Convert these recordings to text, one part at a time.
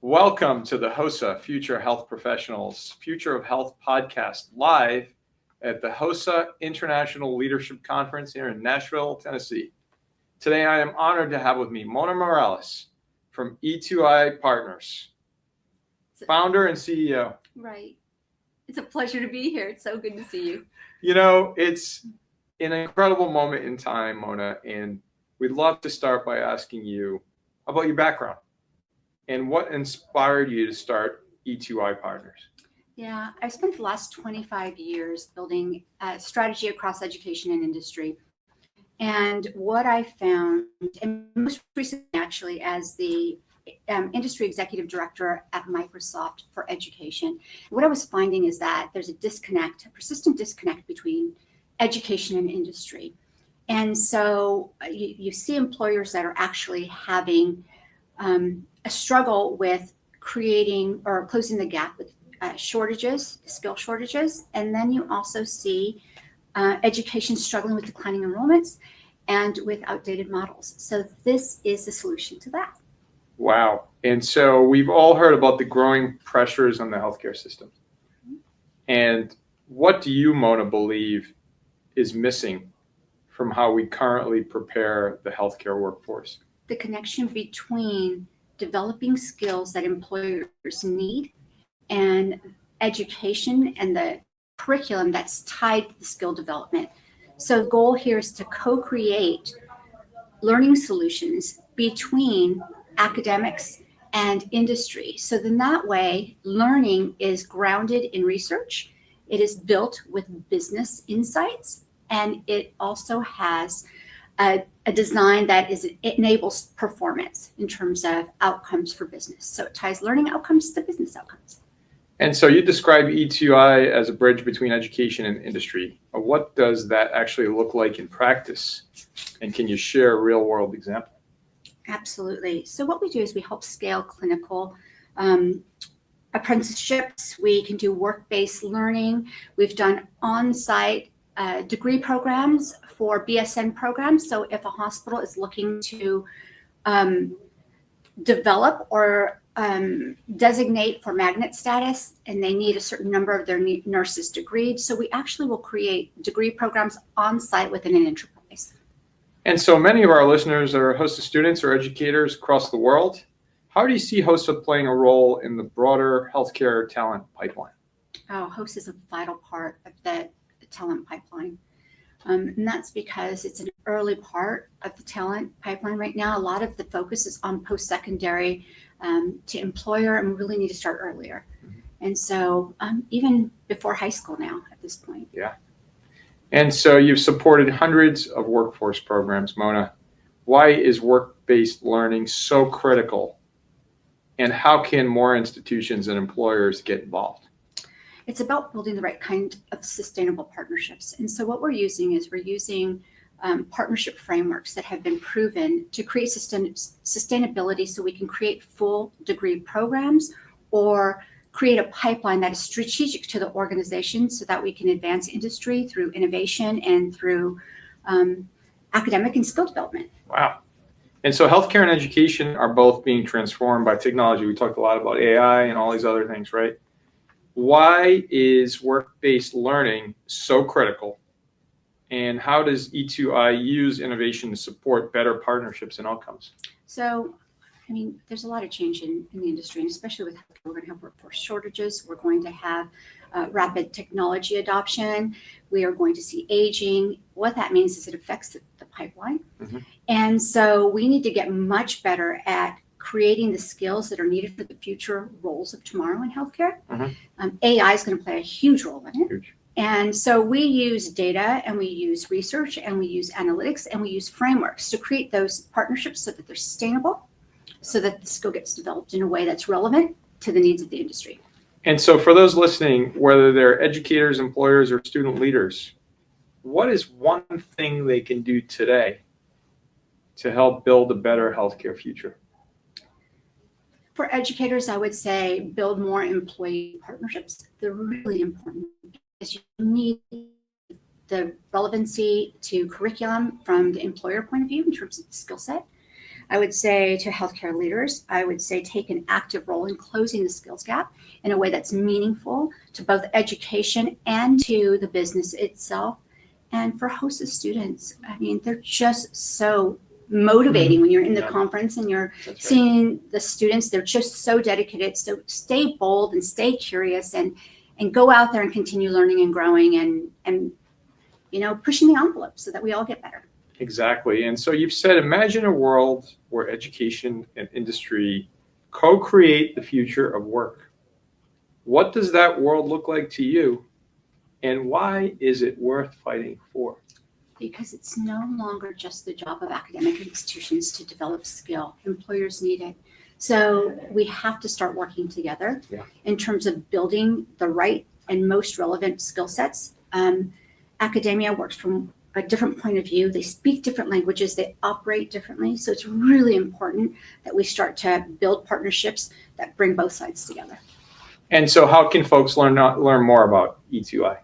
Welcome to the HOSA Future Health Professionals Future of Health podcast, live at the HOSA International Leadership Conference here in Nashville, Tennessee. Today, I am honored to have with me Mona Morales from E2i Partners, founder and CEO. Right. It's a pleasure to be here. It's so good to see you. You know, it's an incredible moment in time, Mona, and we'd love to start by asking you about your background and what inspired you to start E2i Partners. Yeah, I've spent the last 25 years building strategy across education and industry. And what I found, and most recently actually as the industry executive director at Microsoft for education, what I was finding is that there's a persistent disconnect between education and industry. And so you see employers that are actually having a struggle with creating or closing the gap with skill shortages. And then you also see education struggling with declining enrollments and with outdated models. So this is the solution to that. Wow. And so we've all heard about the growing pressures on the healthcare system. And what do you, Mona, believe is missing from how we currently prepare the healthcare workforce? The connection between developing skills that employers need and education and the curriculum that's tied to the skill development. So the goal here is to co-create learning solutions between academics and industry. So then that way, learning is grounded in research, it is built with business insights, and it also has a design that enables performance in terms of outcomes for business. So it ties learning outcomes to business outcomes. And so you describe E2i as a bridge between education and industry. What does that actually look like in practice? And can you share a real world example? Absolutely. So what we do is we help scale clinical apprenticeships. We can do work-based learning. We've done on-site degree programs for BSN programs. So if a hospital is looking to develop or designate for magnet status and they need a certain number of their nurses degreed, so we actually will create degree programs on site within an enterprise. And so many of our listeners are HOSA students or educators across the world. How do you see HOSA playing a role in the broader healthcare talent pipeline? Oh, HOSA is a vital part of the talent pipeline. And that's because it's an early part of the talent pipeline right now. A lot of the focus is on post-secondary to employer, and we really need to start earlier. And so even before high school now at this point. Yeah. And so you've supported hundreds of workforce programs, Mona. Why is work-based learning so critical? And how can more institutions and employers get involved? It's about building the right kind of sustainable partnerships. And so what we're using partnership frameworks that have been proven to create sustainability so we can create full degree programs or create a pipeline that is strategic to the organization so that we can advance industry through innovation and through academic and skill development. Wow. And so healthcare and education are both being transformed by technology. We talked a lot about AI and all these other things, right? Why is work-based learning so critical? And how does E2i use innovation to support better partnerships and outcomes? So, there's a lot of change in the industry, and especially with healthcare, we're going to have workforce shortages. We're going to have rapid technology adoption. We are going to see aging. What that means is it affects the pipeline. Mm-hmm. And so we need to get much better at creating the skills that are needed for the future roles of tomorrow in healthcare. Mm-hmm. AI is going to play a huge role in it. Huge. And so we use data and we use research and we use analytics and we use frameworks to create those partnerships so that they're sustainable, so that the skill gets developed in a way that's relevant to the needs of the industry. And so for those listening, whether they're educators, employers, or student leaders, what is one thing they can do today to help build a better healthcare future? For educators, I would say build more employee partnerships. They're really important because you need the relevancy to curriculum from the employer point of view in terms of the skill set. I would say to healthcare leaders, I would say take an active role in closing the skills gap in a way that's meaningful to both education and to the business itself. And for HOSA students, I mean, they're just so motivating when you're in the conference and you're seeing the students. They're just so dedicated. So stay bold and stay curious and go out there and continue learning and growing and pushing the envelope so that we all get better. Exactly. And so you've said, imagine a world where education and industry co-create the future of work. What does that world look like to you? And why is it worth fighting for? Because it's no longer just the job of academic institutions to develop skill. Employers need it. So we have to start working together in terms of building the right and most relevant skill sets. Academia works from a different point of view. They speak different languages. They operate differently. So it's really important that we start to build partnerships that bring both sides together. And so how can folks learn more about E2i?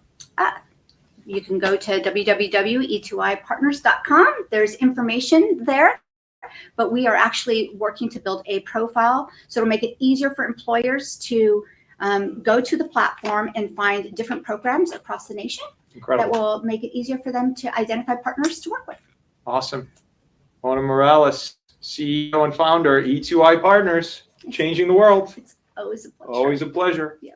You can go to www.e2ipartners.com. There's information there, but we are actually working to build a profile so it'll make it easier for employers to go to the platform and find different programs across the nation. Incredible. That will make it easier for them to identify partners to work with. Awesome. Mona Morales, CEO and founder, E2i Partners, changing the world. It's always a pleasure. Always a pleasure. Yeah.